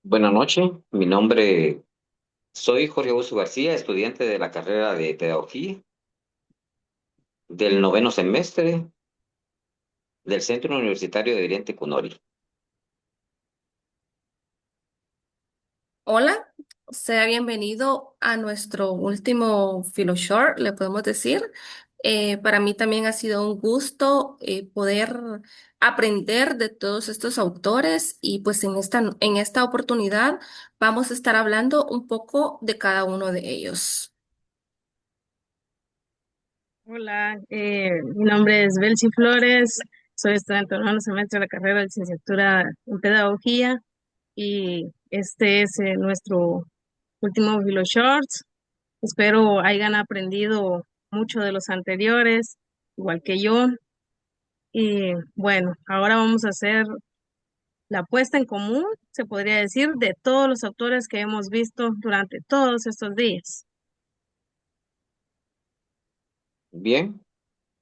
Buenas noches, soy Jorge Augusto García, estudiante de la carrera de Pedagogía del noveno semestre del Centro Universitario de Oriente Cunori. Hola, sea bienvenido a nuestro último Philo Short, le podemos decir. Para mí también ha sido un gusto poder aprender de todos estos autores y pues en esta oportunidad vamos a estar hablando un poco de cada uno de ellos. Hola, mi nombre es Belsi Flores, soy estudiante de noveno semestre de la carrera de licenciatura en Pedagogía y este es nuestro último Vilo Shorts. Espero hayan aprendido mucho de los anteriores, igual que yo. Y bueno, ahora vamos a hacer la puesta en común, se podría decir, de todos los autores que hemos visto durante todos estos días. Bien,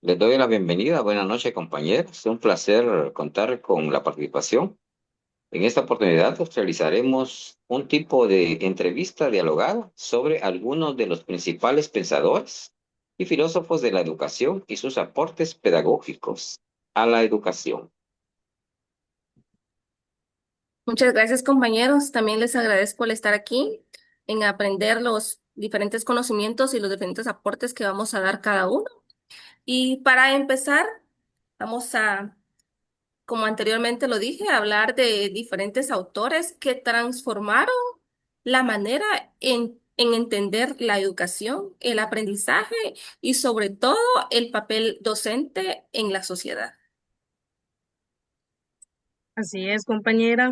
les doy la bienvenida. Buenas noches, compañeros. Es un placer contar con la participación. En esta oportunidad realizaremos un tipo de entrevista dialogada sobre algunos de los principales pensadores y filósofos de la educación y sus aportes pedagógicos a la educación. Muchas gracias, compañeros. También les agradezco el estar aquí en aprender los diferentes conocimientos y los diferentes aportes que vamos a dar cada uno. Y para empezar, vamos a, como anteriormente lo dije, hablar de diferentes autores que transformaron la manera en entender la educación, el aprendizaje y sobre todo el papel docente en la sociedad. Así es, compañera.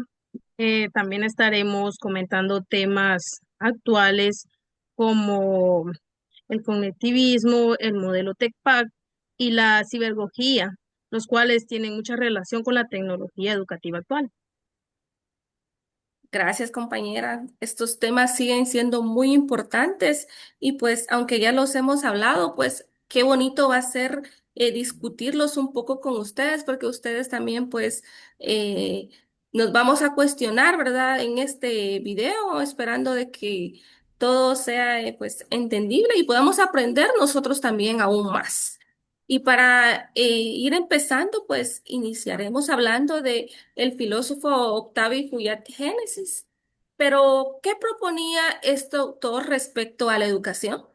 También estaremos comentando temas actuales como el cognitivismo, el modelo TECPAC y la cibergogía, los cuales tienen mucha relación con la tecnología educativa actual. Gracias, compañera. Estos temas siguen siendo muy importantes y pues aunque ya los hemos hablado, pues qué bonito va a ser discutirlos un poco con ustedes porque ustedes también pues eh, nos vamos a cuestionar, ¿verdad? En este video, esperando de que todo sea pues entendible y podamos aprender nosotros también aún más. Y para ir empezando, pues iniciaremos hablando de el filósofo Octavio Fouillard Génesis. Pero, ¿qué proponía este autor respecto a la educación?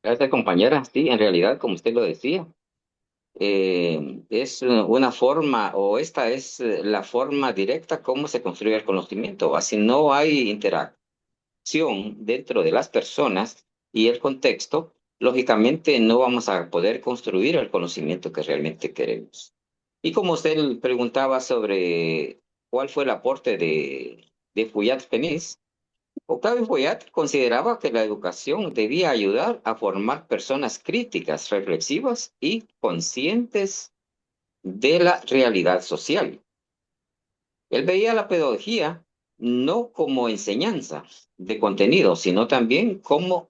Gracias, compañera. Sí, en realidad, como usted lo decía, es una forma, o esta es la forma directa como se construye el conocimiento. Así no hay interacción dentro de las personas y el contexto, lógicamente no vamos a poder construir el conocimiento que realmente queremos. Y como usted preguntaba sobre cuál fue el aporte de Fouillard-Fénix, Octavio Boyat consideraba que la educación debía ayudar a formar personas críticas, reflexivas y conscientes de la realidad social. Él veía la pedagogía no como enseñanza de contenido, sino también como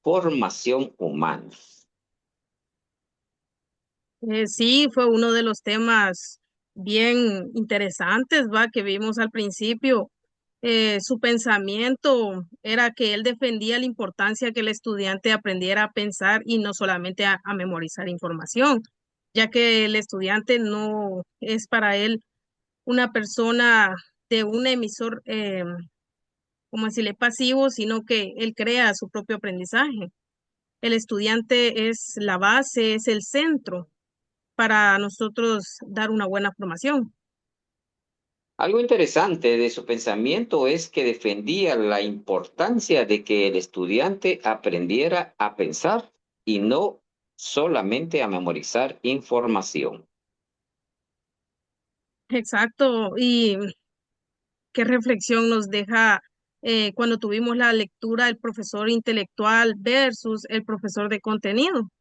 formación humana. Sí, fue uno de los temas bien interesantes, va, que vimos al principio. Su pensamiento era que él defendía la importancia que el estudiante aprendiera a pensar y no solamente a memorizar información, ya que el estudiante no es para él una persona de un emisor, como decirle, pasivo, sino que él crea su propio aprendizaje. El estudiante es la base, es el centro para nosotros dar una buena formación. Algo interesante de su pensamiento es que defendía la importancia de que el estudiante aprendiera a pensar y no solamente a memorizar información. Exacto. ¿Y qué reflexión nos deja cuando tuvimos la lectura del profesor intelectual versus el profesor de contenido?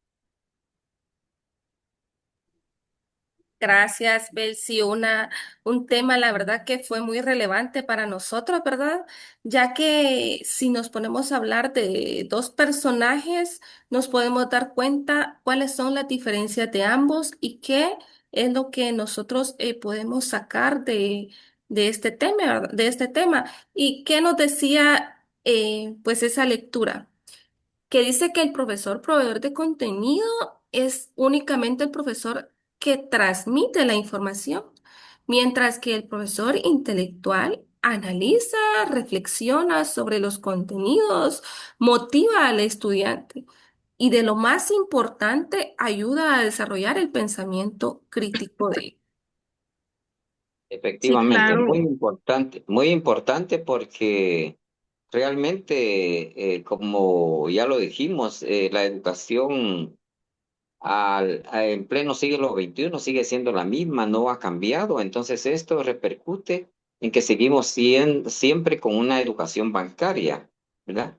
Gracias, Belsi. Un tema, la verdad, que fue muy relevante para nosotros, ¿verdad? Ya que si nos ponemos a hablar de dos personajes, nos podemos dar cuenta cuáles son las diferencias de ambos y qué es lo que nosotros podemos sacar de este tema, ¿verdad? De este tema. ¿Y qué nos decía pues esa lectura? Que dice que el profesor proveedor de contenido es únicamente el profesor que transmite la información, mientras que el profesor intelectual analiza, reflexiona sobre los contenidos, motiva al estudiante y de lo más importante, ayuda a desarrollar el pensamiento crítico de él. Sí, Efectivamente, claro. muy importante porque realmente, como ya lo dijimos, la educación en pleno siglo XXI sigue siendo la misma, no ha cambiado. Entonces esto repercute en que seguimos siempre con una educación bancaria, ¿verdad?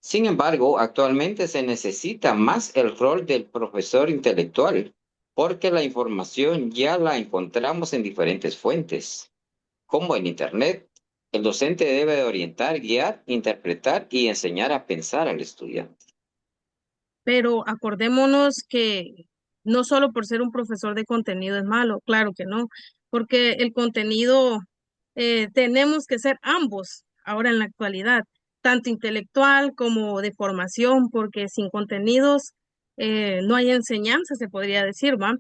Sin embargo, actualmente se necesita más el rol del profesor intelectual, porque la información ya la encontramos en diferentes fuentes, como en Internet. El docente debe de orientar, guiar, interpretar y enseñar a pensar al estudiante. Pero acordémonos que no solo por ser un profesor de contenido es malo, claro que no, porque el contenido tenemos que ser ambos ahora en la actualidad, tanto intelectual como de formación, porque sin contenidos no hay enseñanza, se podría decir, ¿va?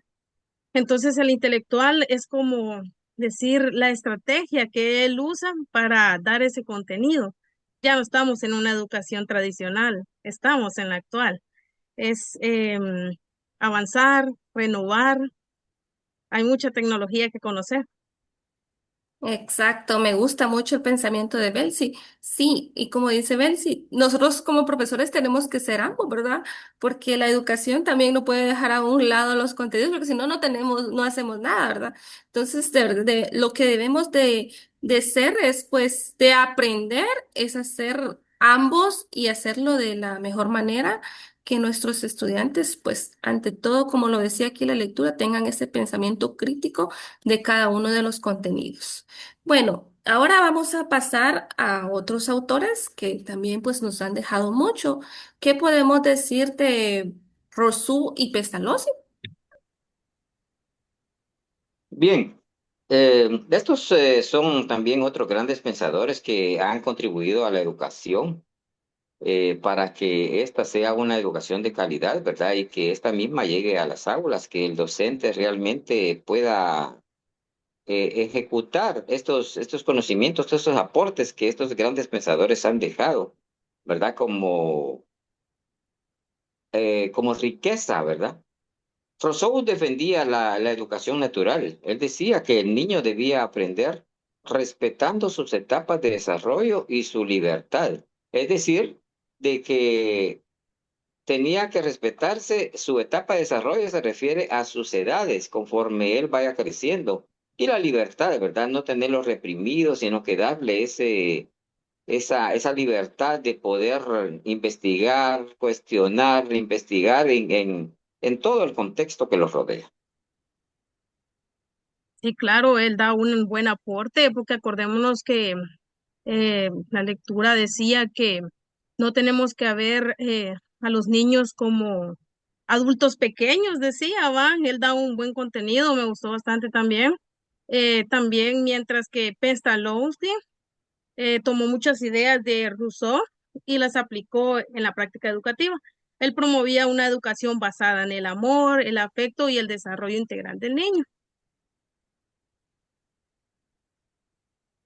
Entonces el intelectual es como decir la estrategia que él usa para dar ese contenido. Ya no estamos en una educación tradicional, estamos en la actual. Es avanzar, renovar, hay mucha tecnología que conocer. Exacto, me gusta mucho el pensamiento de Belsi. Sí, y como dice Belsi, nosotros como profesores tenemos que ser ambos, ¿verdad? Porque la educación también no puede dejar a un lado los contenidos, porque si no, no tenemos, no hacemos nada, ¿verdad? Entonces, de verdad, lo que debemos de ser es, pues, de aprender, es hacer ambos y hacerlo de la mejor manera que nuestros estudiantes, pues, ante todo, como lo decía aquí la lectura, tengan ese pensamiento crítico de cada uno de los contenidos. Bueno, ahora vamos a pasar a otros autores que también pues nos han dejado mucho. ¿Qué podemos decir de Rousseau y Pestalozzi? Bien, estos son también otros grandes pensadores que han contribuido a la educación para que esta sea una educación de calidad, ¿verdad? Y que esta misma llegue a las aulas, que el docente realmente pueda ejecutar estos conocimientos, estos aportes que estos grandes pensadores han dejado, ¿verdad? Como riqueza, ¿verdad? Rousseau defendía la educación natural. Él decía que el niño debía aprender respetando sus etapas de desarrollo y su libertad. Es decir, de que tenía que respetarse su etapa de desarrollo, se refiere a sus edades conforme él vaya creciendo. Y la libertad, de verdad, no tenerlo reprimido, sino que darle esa libertad de poder investigar, cuestionar, investigar en todo el contexto que los rodea. Y claro, él da un buen aporte, porque acordémonos que la lectura decía que no tenemos que ver a los niños como adultos pequeños, decía, va, él da un buen contenido, me gustó bastante también. También mientras que Pestalozzi tomó muchas ideas de Rousseau y las aplicó en la práctica educativa. Él promovía una educación basada en el amor, el afecto y el desarrollo integral del niño.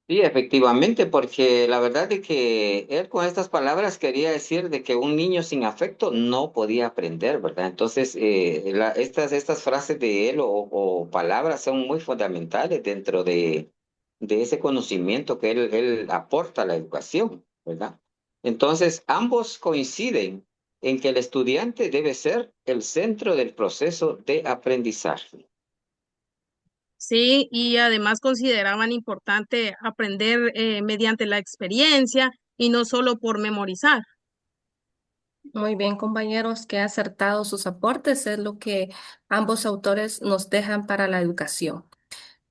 Sí, efectivamente, porque la verdad es que él con estas palabras quería decir de que un niño sin afecto no podía aprender, ¿verdad? Entonces, estas frases de él o palabras son muy fundamentales dentro de ese conocimiento que él aporta a la educación, ¿verdad? Entonces, ambos coinciden en que el estudiante debe ser el centro del proceso de aprendizaje. Sí, y además consideraban importante aprender mediante la experiencia y no solo por memorizar. Muy bien, compañeros, qué acertados sus aportes, es lo que ambos autores nos dejan para la educación.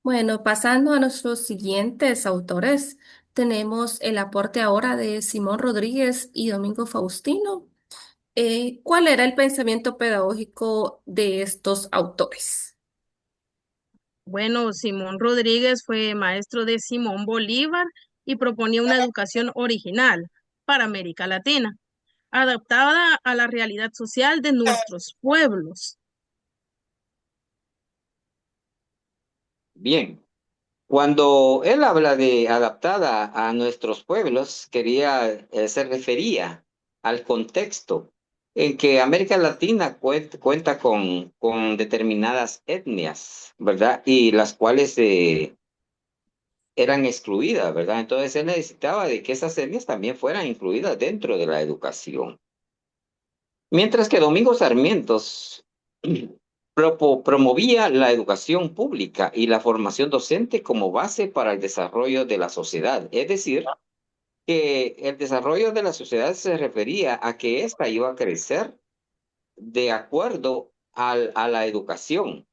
Bueno, pasando a nuestros siguientes autores, tenemos el aporte ahora de Simón Rodríguez y Domingo Faustino. ¿Cuál era el pensamiento pedagógico de estos autores? Bueno, Simón Rodríguez fue maestro de Simón Bolívar y proponía una educación original para América Latina, adaptada a la realidad social de nuestros pueblos. Bien, cuando él habla de adaptada a nuestros pueblos, se refería al contexto en que América Latina cuenta con determinadas etnias, ¿verdad? Y las cuales eran excluidas, ¿verdad? Entonces él necesitaba de que esas etnias también fueran incluidas dentro de la educación. Mientras que Domingo Sarmientos promovía la educación pública y la formación docente como base para el desarrollo de la sociedad. Es decir, que el desarrollo de la sociedad se refería a que ésta iba a crecer de acuerdo a la educación,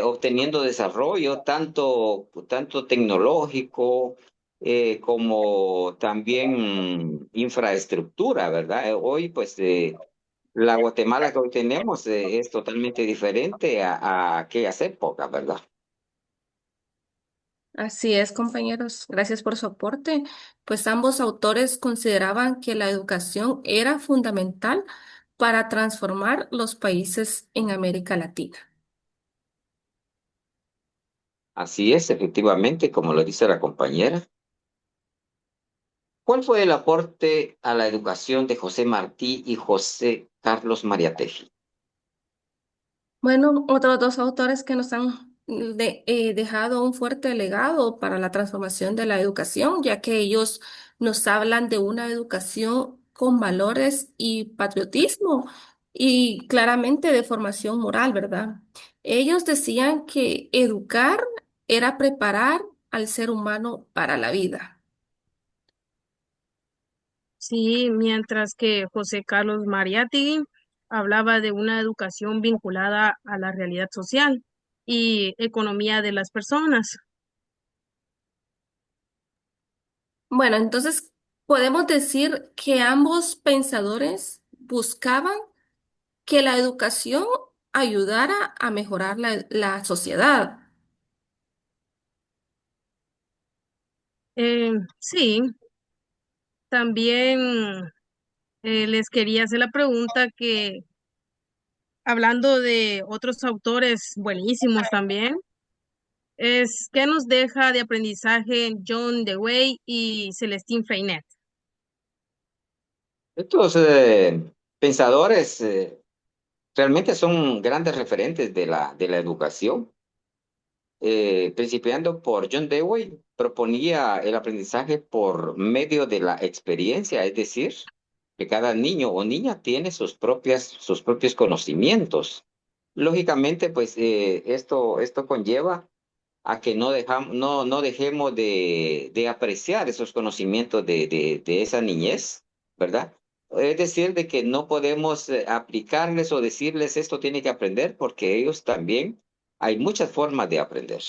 obteniendo desarrollo tanto tecnológico como también infraestructura, ¿verdad? Hoy, pues, la Guatemala que hoy tenemos es totalmente diferente a aquellas épocas, ¿verdad? Así es, compañeros. Gracias por su aporte. Pues ambos autores consideraban que la educación era fundamental para transformar los países en América Latina. Así es, efectivamente, como lo dice la compañera. ¿Cuál fue el aporte a la educación de José Martí y José Carlos Mariátegui? Bueno, otros dos autores que nos han dejado un fuerte legado para la transformación de la educación, ya que ellos nos hablan de una educación con valores y patriotismo y claramente de formación moral, ¿verdad? Ellos decían que educar era preparar al ser humano para la vida. Sí, mientras que José Carlos Mariátegui hablaba de una educación vinculada a la realidad social y economía de las personas. Bueno, entonces podemos decir que ambos pensadores buscaban que la educación ayudara a mejorar la sociedad. Sí, también les quería hacer la pregunta que, hablando de otros autores buenísimos también, es ¿qué nos deja de aprendizaje John Dewey y Celestine Freinet? Estos pensadores realmente son grandes referentes de la educación. Principiando por John Dewey, proponía el aprendizaje por medio de la experiencia, es decir, que cada niño o niña tiene sus propios conocimientos. Lógicamente, pues esto conlleva a que no dejemos de apreciar esos conocimientos de esa niñez, ¿verdad? Es decir, de que no podemos aplicarles o decirles esto tiene que aprender porque ellos también hay muchas formas de aprender.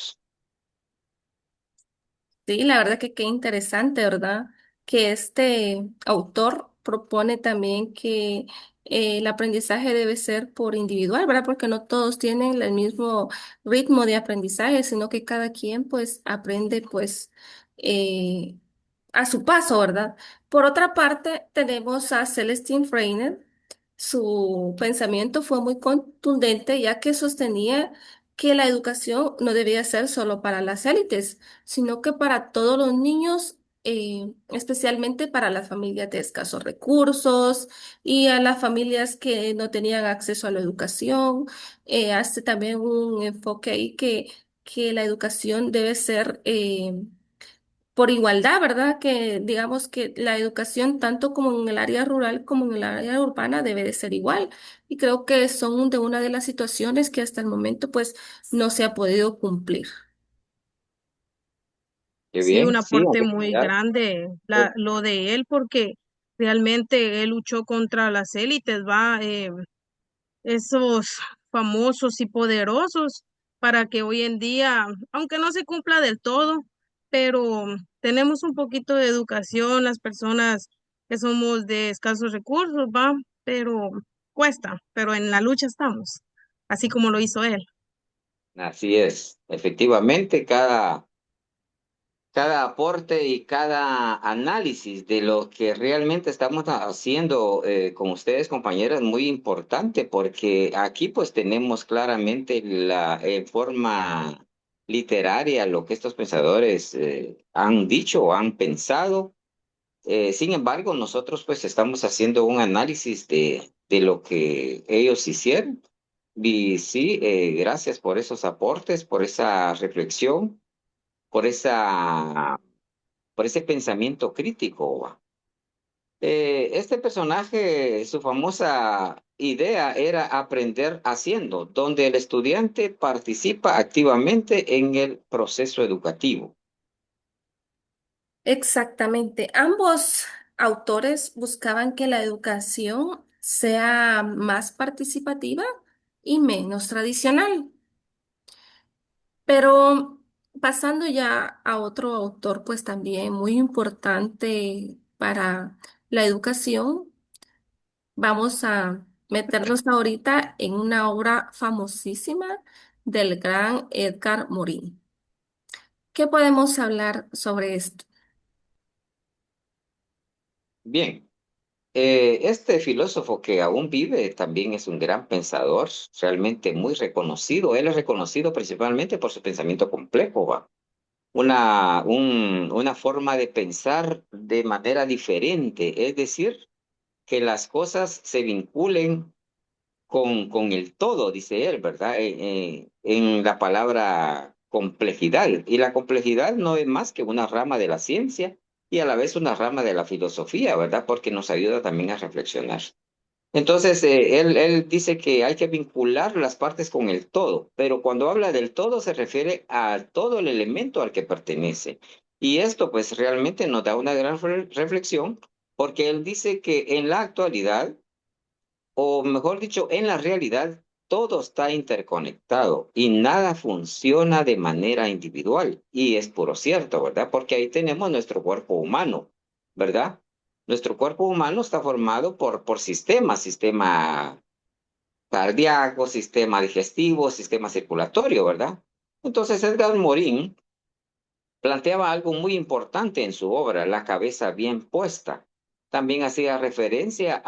Sí, la verdad que qué interesante, ¿verdad? Que este autor propone también que el aprendizaje debe ser por individual, ¿verdad? Porque no todos tienen el mismo ritmo de aprendizaje, sino que cada quien pues aprende pues eh, a su paso, ¿verdad? Por otra parte, tenemos a Celestine Freiner. Su pensamiento fue muy contundente, ya que sostenía que la educación no debía ser solo para las élites, sino que para todos los niños, especialmente para las familias de escasos recursos y a las familias que no tenían acceso a la educación. Hace también un enfoque ahí que la educación debe ser por igualdad, ¿verdad? Que digamos que la educación, tanto como en el área rural como en el área urbana, debe de ser igual. Y creo que son de una de las situaciones que hasta el momento pues no se ha podido cumplir. Qué Sí, un bien, sí, en aporte muy realidad. grande eh, lo de él porque realmente él luchó contra las élites, va, esos famosos y poderosos para que hoy en día, aunque no se cumpla del todo, pero tenemos un poquito de educación, las personas que somos de escasos recursos, va, pero cuesta, pero en la lucha estamos, así como lo hizo él. Así es. Efectivamente, cada aporte y cada análisis de lo que realmente estamos haciendo con ustedes, compañeras, muy importante porque aquí pues tenemos claramente la en forma literaria lo que estos pensadores han dicho o han pensado. Sin embargo, nosotros pues estamos haciendo un análisis de lo que ellos hicieron. Y sí, gracias por esos aportes, por esa reflexión, por por ese pensamiento crítico. ¿Va? Este personaje, su famosa idea era aprender haciendo, donde el estudiante participa activamente en el proceso educativo. Exactamente. Ambos autores buscaban que la educación sea más participativa y menos tradicional. Pero pasando ya a otro autor, pues también muy importante para la educación, vamos a meternos ahorita en una obra famosísima del gran Edgar Morin. ¿Qué podemos hablar sobre esto? Bien. Este filósofo que aún vive también es un gran pensador, realmente muy reconocido. Él es reconocido principalmente por su pensamiento complejo, ¿va? Una forma de pensar de manera diferente, es decir, que las cosas se vinculen con el todo, dice él, ¿verdad? En la palabra complejidad. Y la complejidad no es más que una rama de la ciencia y a la vez una rama de la filosofía, ¿verdad? Porque nos ayuda también a reflexionar. Entonces, él dice que hay que vincular las partes con el todo, pero cuando habla del todo se refiere a todo el elemento al que pertenece. Y esto pues realmente nos da una gran reflexión porque él dice que en la actualidad, o mejor dicho, en la realidad, todo está interconectado y nada funciona de manera individual. Y es puro cierto, ¿verdad? Porque ahí tenemos nuestro cuerpo humano, ¿verdad? Nuestro cuerpo humano está formado por sistemas, sistema cardíaco, sistema digestivo, sistema circulatorio, ¿verdad? Entonces Edgar Morin planteaba algo muy importante en su obra, la cabeza bien puesta. También hacía referencia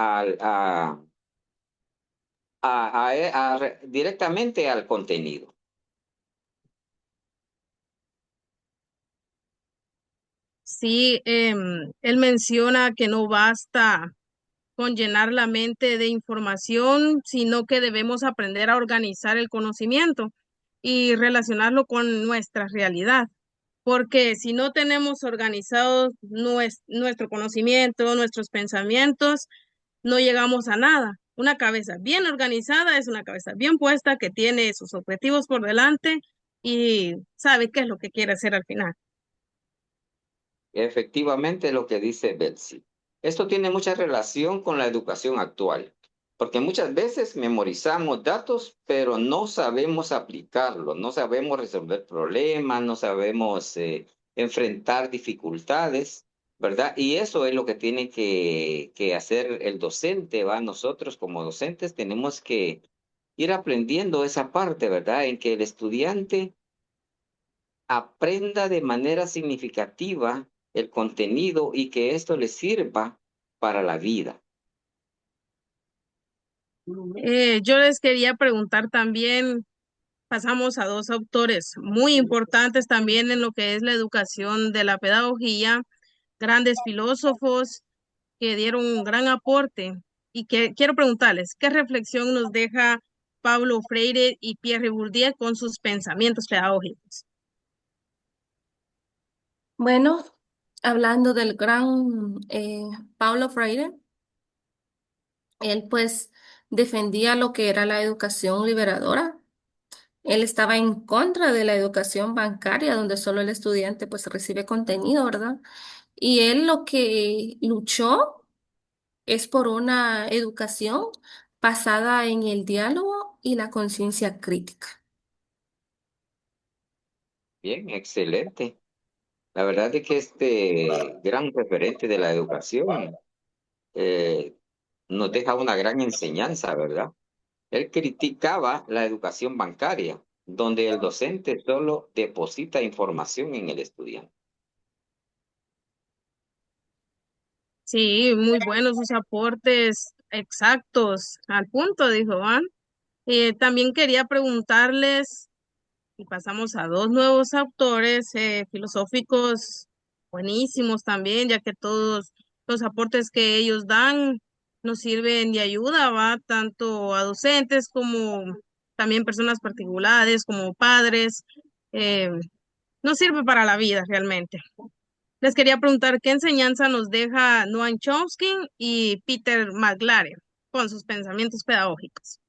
directamente al contenido. Sí, él menciona que no basta con llenar la mente de información, sino que debemos aprender a organizar el conocimiento y relacionarlo con nuestra realidad. Porque si no tenemos organizado nuestro conocimiento, nuestros pensamientos, no llegamos a nada. Una cabeza bien organizada es una cabeza bien puesta que tiene sus objetivos por delante y sabe qué es lo que quiere hacer al final. Efectivamente, lo que dice Betsy. Esto tiene mucha relación con la educación actual, porque muchas veces memorizamos datos, pero no sabemos aplicarlos, no sabemos resolver problemas, no sabemos enfrentar dificultades, ¿verdad? Y eso es lo que tiene que hacer el docente, ¿va? Nosotros como docentes tenemos que ir aprendiendo esa parte, ¿verdad? En que el estudiante aprenda de manera significativa el contenido y que esto le sirva para la vida. Yo les quería preguntar también, pasamos a dos autores muy importantes también en lo que es la educación de la pedagogía, grandes filósofos que dieron un gran aporte y que quiero preguntarles, ¿qué reflexión nos deja Pablo Freire y Pierre Bourdieu con sus pensamientos pedagógicos? Bueno, hablando del gran Paulo Freire, él pues defendía lo que era la educación liberadora. Él estaba en contra de la educación bancaria, donde solo el estudiante pues recibe contenido, ¿verdad? Y él lo que luchó es por una educación basada en el diálogo y la conciencia crítica. Bien, excelente. La verdad es que este gran referente de la educación eh, nos deja una gran enseñanza, ¿verdad? Él criticaba la educación bancaria donde el docente solo deposita información en el estudiante. Sí, muy buenos sus aportes exactos al punto, dijo Juan. También quería preguntarles, y pasamos a dos nuevos autores filosóficos buenísimos también, ya que todos los aportes que ellos dan nos sirven de ayuda, va tanto a docentes como también personas particulares, como padres. eh, Nos sirve para la vida realmente. Les quería preguntar qué enseñanza nos deja Noam Chomsky y Peter McLaren con sus pensamientos pedagógicos.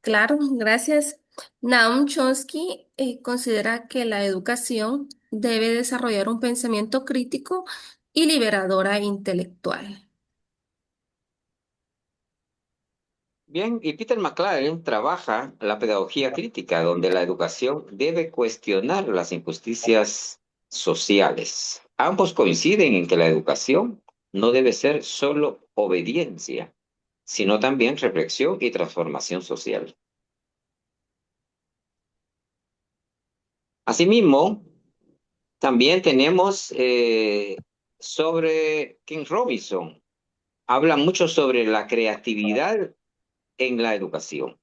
Claro, gracias. Naum Chomsky considera que la educación debe desarrollar un pensamiento crítico y liberadora intelectual. Bien, y Peter McLaren trabaja la pedagogía crítica, donde la educación debe cuestionar las injusticias sociales. Ambos coinciden en que la educación no debe ser solo obediencia, sino también reflexión y transformación social. Asimismo, también tenemos sobre King Robinson. Habla mucho sobre la creatividad en la educación.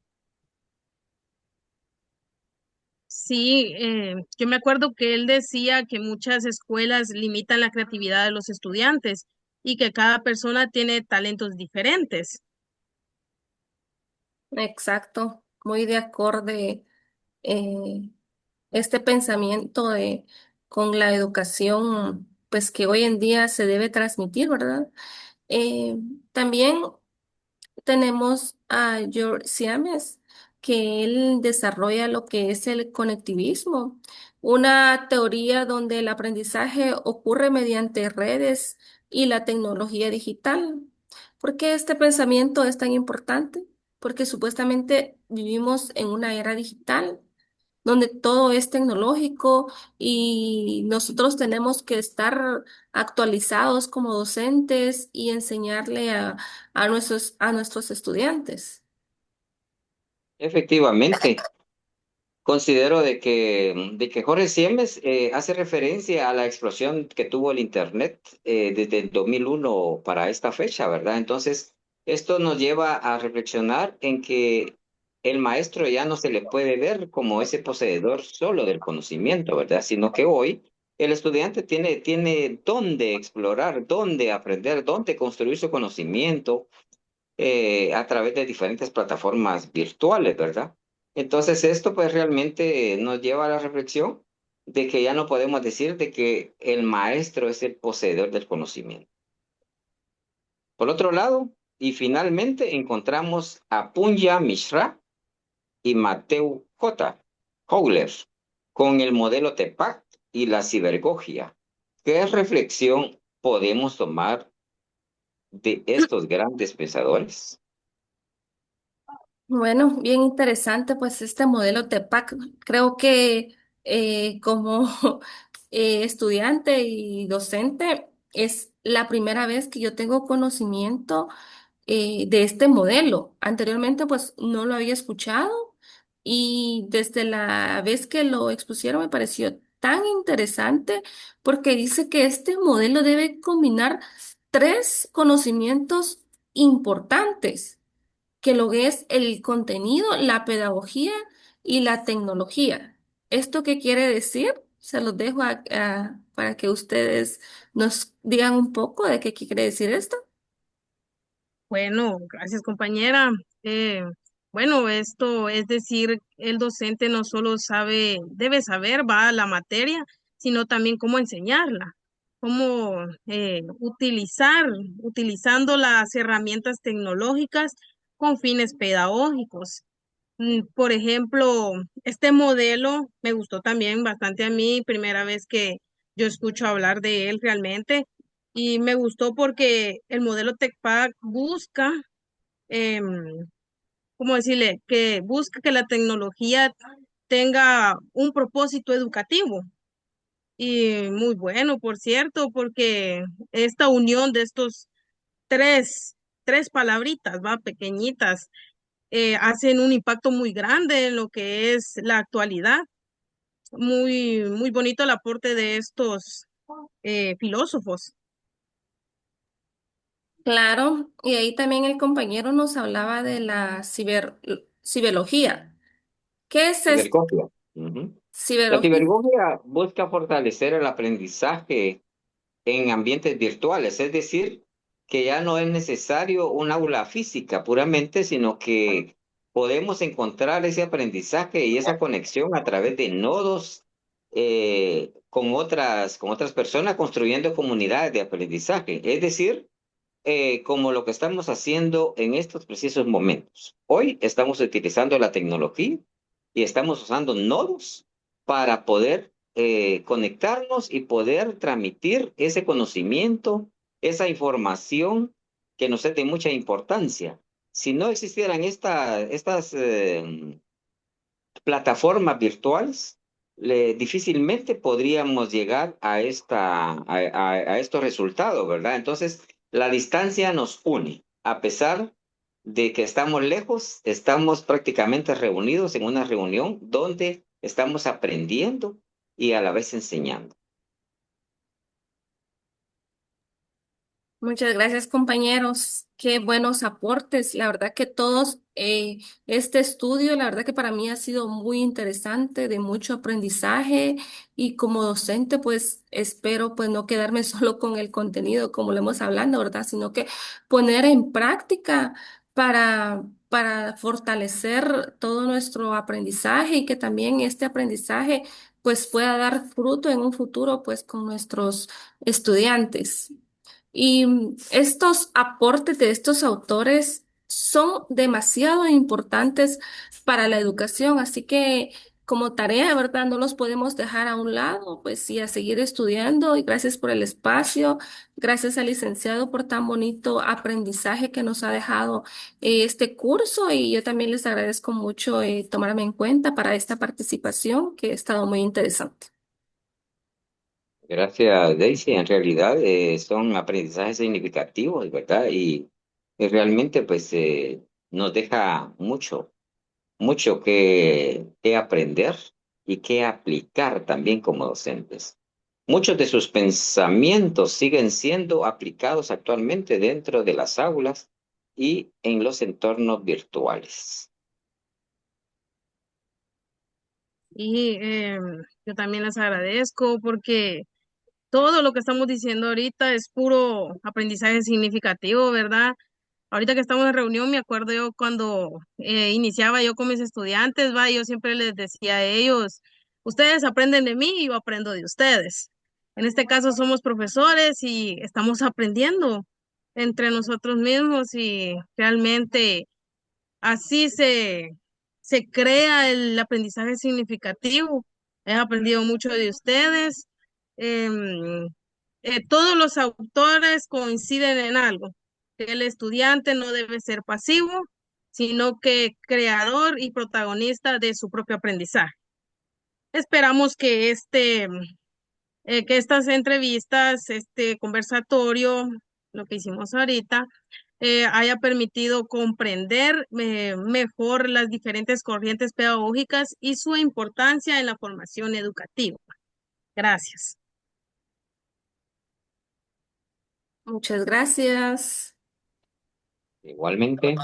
Sí, yo me acuerdo que él decía que muchas escuelas limitan la creatividad de los estudiantes y que cada persona tiene talentos diferentes. Exacto, muy de acorde eh, este pensamiento con la educación, pues que hoy en día se debe transmitir, ¿verdad? Eh, También tenemos a George Siames, que él desarrolla lo que es el conectivismo, una teoría donde el aprendizaje ocurre mediante redes y la tecnología digital. ¿Por qué este pensamiento es tan importante? Porque supuestamente vivimos en una era digital donde todo es tecnológico y nosotros tenemos que estar actualizados como docentes y enseñarle a nuestros estudiantes. Efectivamente, considero de que Jorge Siemens hace referencia a la explosión que tuvo el Internet desde el 2001 para esta fecha, ¿verdad? Entonces, esto nos lleva a reflexionar en que el maestro ya no se le puede ver como ese poseedor solo del conocimiento, ¿verdad? Sino que hoy el estudiante tiene dónde explorar, dónde aprender, dónde construir su conocimiento a través de diferentes plataformas virtuales, ¿verdad? Entonces esto pues realmente nos lleva a la reflexión de que ya no podemos decir de que el maestro es el poseedor del conocimiento. Por otro lado, y finalmente encontramos a Punya Mishra y Mateo J. Howler con el modelo TEPAC y la cibergogia. ¿Qué reflexión podemos tomar de estos grandes pensadores? Bueno, bien interesante pues este modelo TEPAC. Creo que como estudiante y docente es la primera vez que yo tengo conocimiento de este modelo. Anteriormente, pues no lo había escuchado y desde la vez que lo expusieron me pareció tan interesante porque dice que este modelo debe combinar tres conocimientos importantes, que lo que es el contenido, la pedagogía y la tecnología. ¿Esto qué quiere decir? Se los dejo para que ustedes nos digan un poco de qué quiere decir esto. Bueno, gracias compañera. Eh, bueno, esto es decir, el docente no solo sabe, debe saber, va la materia, sino también cómo enseñarla, cómo utilizando las herramientas tecnológicas con fines pedagógicos. Por ejemplo, este modelo me gustó también bastante a mí, primera vez que yo escucho hablar de él realmente, y me gustó porque el modelo TechPack busca, ¿cómo decirle? Que busca que la tecnología tenga un propósito educativo. Y muy bueno, por cierto, porque esta unión de estos tres, tres palabritas, va, pequeñitas, hacen un impacto muy grande en lo que es la actualidad. Muy, muy bonito el aporte de estos filósofos. Claro, y ahí también el compañero nos hablaba de la ciberología. ¿Qué es esto? Cibercopia. Ujú. La Ciberología. cibercopia busca fortalecer el aprendizaje en ambientes virtuales, es decir, que ya no es necesario un aula física puramente, sino que podemos encontrar ese aprendizaje y esa conexión a través de nodos con otras personas construyendo comunidades de aprendizaje. Es decir, como lo que estamos haciendo en estos precisos momentos. Hoy estamos utilizando la tecnología y estamos usando nodos para poder conectarnos y poder transmitir ese conocimiento, esa información que nos es de mucha importancia. Si no existieran estas plataformas virtuales, difícilmente podríamos llegar a estos resultados, ¿verdad? Entonces, la distancia nos une. A pesar de que estamos lejos, estamos prácticamente reunidos en una reunión donde estamos aprendiendo y a la vez enseñando. Muchas gracias, compañeros. Qué buenos aportes. La verdad que todos, este estudio, la verdad que para mí ha sido muy interesante, de mucho aprendizaje y como docente, pues espero pues no quedarme solo con el contenido como lo hemos hablando, ¿verdad? Sino que poner en práctica para fortalecer todo nuestro aprendizaje y que también este aprendizaje pues pueda dar fruto en un futuro pues con nuestros estudiantes. Y estos aportes de estos autores son demasiado importantes para la educación, así que como tarea, ¿verdad? No los podemos dejar a un lado, pues sí, a seguir estudiando y gracias por el espacio, gracias al licenciado por tan bonito aprendizaje que nos ha dejado este curso y yo también les agradezco mucho tomarme en cuenta para esta participación que ha estado muy interesante. Gracias, Daisy. En realidad son aprendizajes significativos, ¿verdad? Y realmente pues nos deja mucho que aprender y que aplicar también como docentes. Muchos de sus pensamientos siguen siendo aplicados actualmente dentro de las aulas y en los entornos virtuales. Y yo también les agradezco porque todo lo que estamos diciendo ahorita es puro aprendizaje significativo, ¿verdad? Ahorita que estamos en reunión, me acuerdo yo cuando iniciaba yo con mis estudiantes, va, yo siempre les decía a ellos, ustedes aprenden de mí y yo aprendo de ustedes. En este caso somos profesores y estamos aprendiendo entre nosotros mismos y realmente así se crea el aprendizaje significativo. He aprendido mucho de ustedes. Em, Todos los autores coinciden en algo, que el estudiante no debe ser pasivo, sino que creador y protagonista de su propio aprendizaje. Esperamos que que estas entrevistas, este conversatorio, lo que hicimos ahorita, haya permitido comprender mejor las diferentes corrientes pedagógicas y su importancia en la formación educativa. Gracias. Muchas gracias. Igualmente.